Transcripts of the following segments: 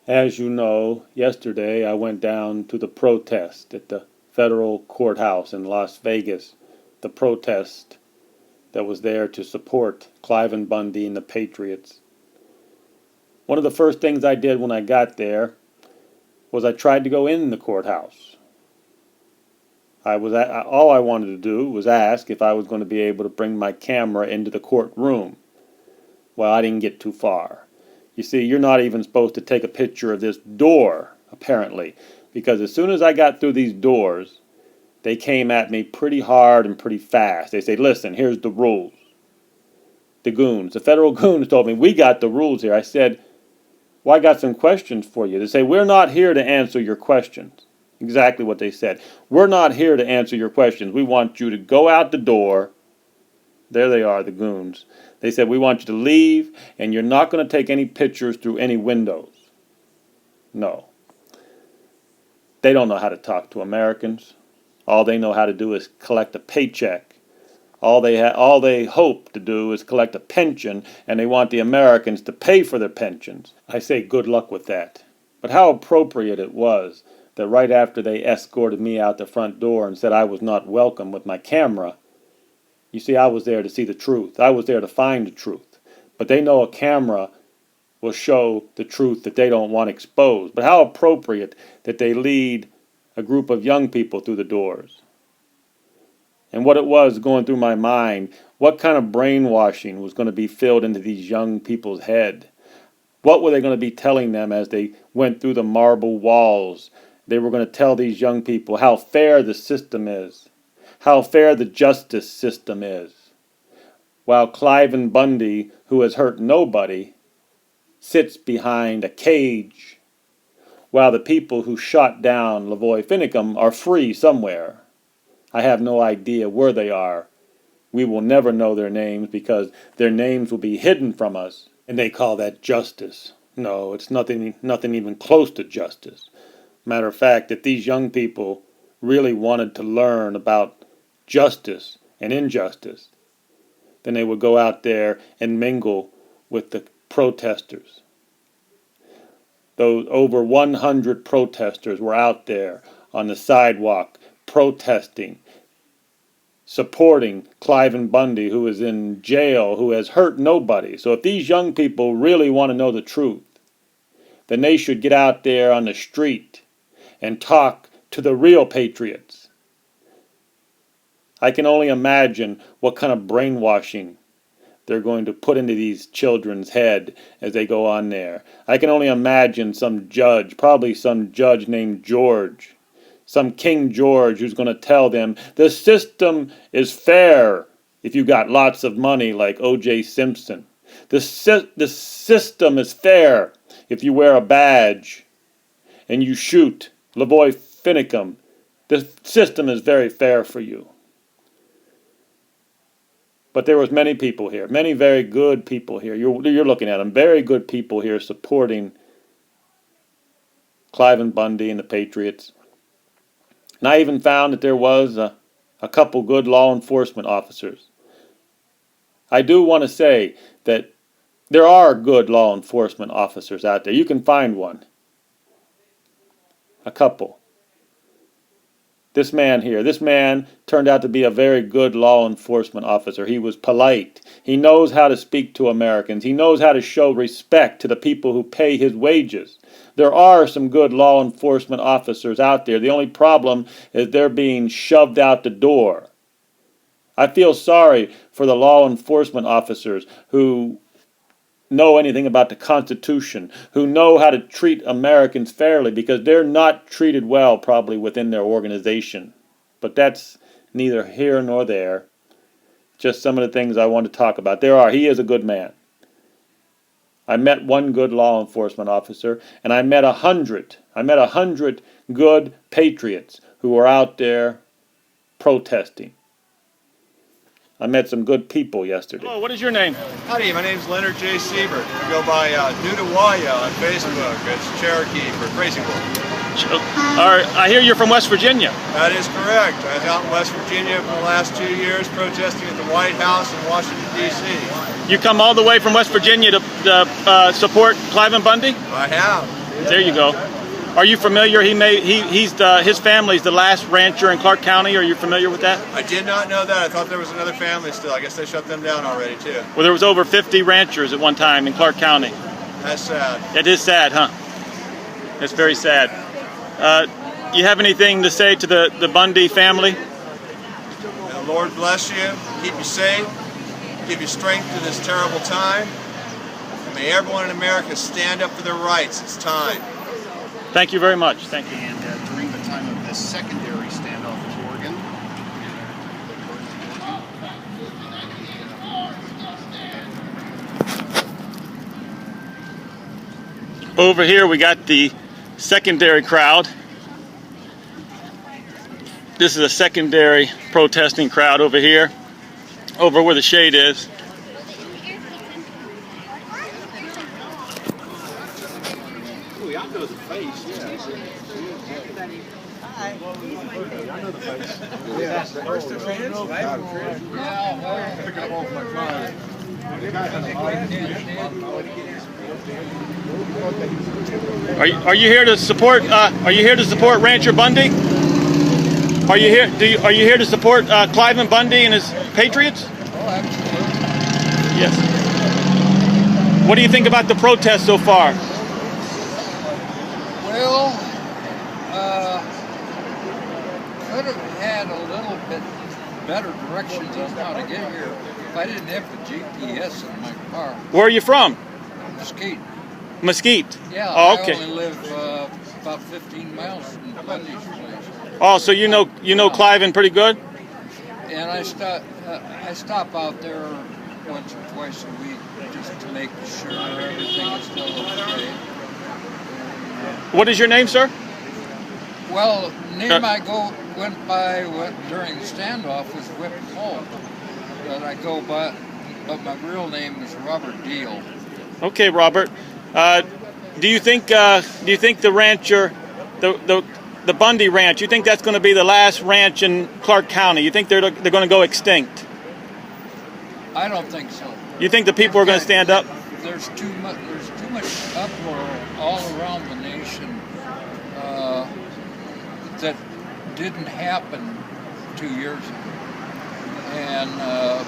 As you know, yesterday I went down to the protest at the federal courthouse in Las Vegas. The protest that was there to support Cliven Bundy and the Patriots. One of the first things I did when I got there was I tried to go in the courthouse. All I wanted to do was ask if I was going to be able to bring my camera into the courtroom. Well, I didn't get too far. You see, you're not even supposed to take a picture of this door, apparently, because as soon as I got through these doors, they came at me pretty hard and pretty fast. They say, listen, here's the rules. The goons, the federal goons told me, we got the rules here. I said, well, I got some questions for you. They say, we're not here to answer your questions. Exactly what they said. We're not here to answer your questions. We want you to go out the door. There they are, the goons. They said, we want you to leave, and you're not going to take any pictures through any windows. No. They don't know how to talk to Americans. All they know how to do is collect a paycheck. All they hope to do is collect a pension, and they want the Americans to pay for their pensions. I say good luck with that. But how appropriate it was that right after they escorted me out the front door and said I was not welcome with my camera. You see, I was there to see the truth. I was there to find the truth. But they know a camera will show the truth that they don't want exposed. But how appropriate that they lead a group of young people through the doors. And what it was going through my mind, what kind of brainwashing was going to be filled into these young people's head? What were they going to be telling them as they went through the marble walls? They were going to tell these young people how fair the system is, how fair the justice system is, while Cliven Bundy, who has hurt nobody, sits behind a cage, while the people who shot down Lavoy Finicum are free somewhere. I have no idea where they are. We will never know their names because their names will be hidden from us, and they call that justice. No, it's nothing even close to justice. Matter of fact, if these young people really wanted to learn about justice and injustice, then they would go out there and mingle with the protesters. Those over 100 protesters were out there on the sidewalk protesting, supporting Cliven Bundy, who is in jail, who has hurt nobody. So if these young people really want to know the truth, then they should get out there on the street and talk to the real patriots. I can only imagine what kind of brainwashing they're going to put into these children's head as they go on there. I can only imagine some judge, probably some judge named George, some King George, who's going to tell them the system is fair if you got lots of money like O.J. Simpson. The system is fair if you wear a badge and you shoot Lavoy Finicum. The system is very fair for you. But there was many people here, many very good people here. You're looking at them, very good people here supporting Cliven Bundy and the Patriots. And I even found that there was a couple good law enforcement officers. I do want to say that there are good law enforcement officers out there. You can find one. A couple. This man turned out to be a very good law enforcement officer. He was polite. He knows how to speak to Americans. He knows how to show respect to the people who pay his wages. There are some good law enforcement officers out there. The only problem is they're being shoved out the door. I feel sorry for the law enforcement officers who know anything about the Constitution, who know how to treat Americans fairly, because they're not treated well probably within their organization. But that's neither here nor there. Just some of the things I want to talk about. He is a good man. I met one good law enforcement officer, and I met 100 good patriots who were out there protesting. I met some good people yesterday. Hello, what is your name? Howdy, my name's Leonard J. Siebert. I go by Nudawaya on Facebook. It's Cherokee for Crazy Wolf. I hear you're from West Virginia. That is correct. I was out in West Virginia for the last 2 years protesting at the White House in Washington, D.C. You come all the way from West Virginia to support Cliven Bundy? I have. There you go. Are you familiar? His family's the last rancher in Clark County. Are you familiar with that? I did not know that. I thought there was another family still. I guess they shut them down already too. Well, there was over 50 ranchers at one time in Clark County. That's sad. It is sad, huh? It's very sad. You have anything to say to the Bundy family? May the Lord bless you, keep you safe, give you strength through this terrible time. And may everyone in America stand up for their rights. It's time. Thank you very much. Thank you. And during the time of this secondary standoff in Oregon, Over here we got the secondary crowd. This is a secondary protesting crowd over here, over where the shade is. oh, I know the face, yeah. I know the face. Yeah. First offense, pick up off my phone. Are you here to support? Are you here to support Rancher Bundy? Are you here? Are you here to support Cliven Bundy and his patriots? Oh, absolutely. Yes. What do you think about the protest so far? Well, could have had a little bit better directions on how to get here if I didn't have the GPS in my car. Where are you from? Mesquite. Mesquite. Yeah, Oh, okay. I only live about 15 miles from Bundy's place. Oh, so you know Cliven pretty good? And I stop out there once or twice a week just to make sure everything is still okay. What is your name, sir? Well, name went by during the standoff was Whip Cole, that I go by, but my real name is Robert Deal. Okay, Robert. Do you think the rancher, the Bundy Ranch, you think that's going to be the last ranch in Clark County? You think they're going to go extinct? I don't think so. You think the people are going to stand up? There's too much uproar all around the nation that didn't happen 2 years ago, and the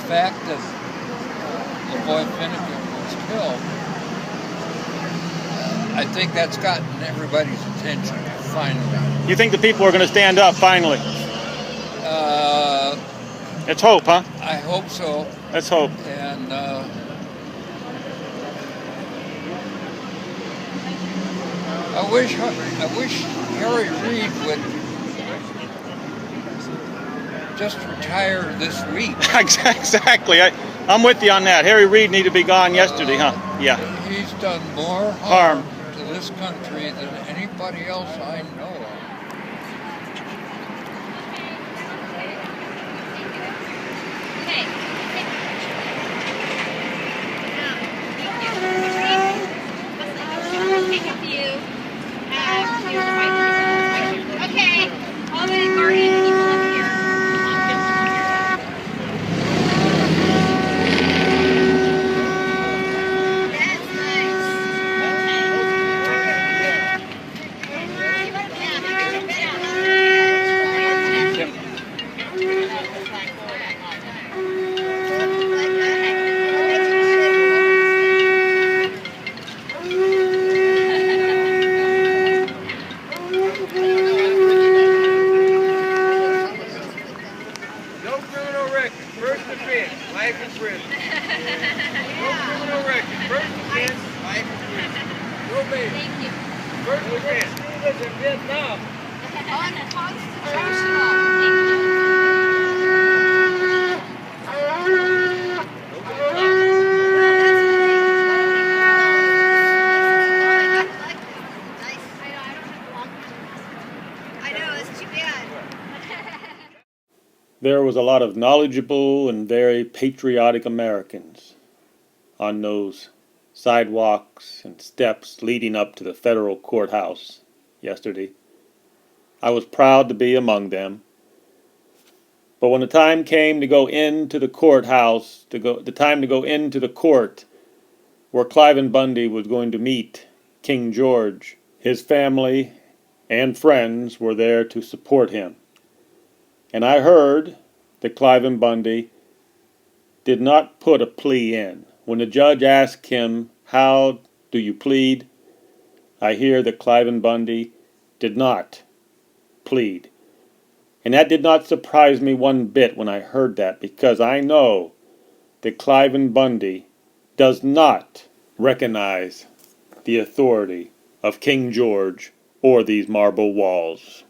fact that LaVoy Finnegan was killed, I think that's gotten everybody's attention finally. You think the people are going to stand up finally? Let's hope, huh? I hope so. Let's hope. And I wish Harry Reid would just retire this week. Exactly. I'm with you on that. Harry Reid needed to be gone yesterday, huh? Yeah. He's done more harm to this country than anybody else I know of. Okay, all the guardian people up here. That's nice. No criminal record. First offense, life in prison. No criminal record. First offense, life in prison. No bail. Thank you. First offense. In Vietnam. Unconstitutional. I know, it's too bad. There was a lot of knowledgeable and very patriotic Americans on those sidewalks and steps leading up to the federal courthouse yesterday. I was proud to be among them. But when the time came to go into the courthouse, the time to go into the court where Cliven Bundy was going to meet King George. His family and friends were there to support him. And I heard that Cliven Bundy did not put a plea in. When the judge asked him, "How do you plead?" I hear that Cliven Bundy did not plead. And that did not surprise me one bit when I heard that, because I know that Cliven Bundy does not recognize the authority of King George or these marble walls.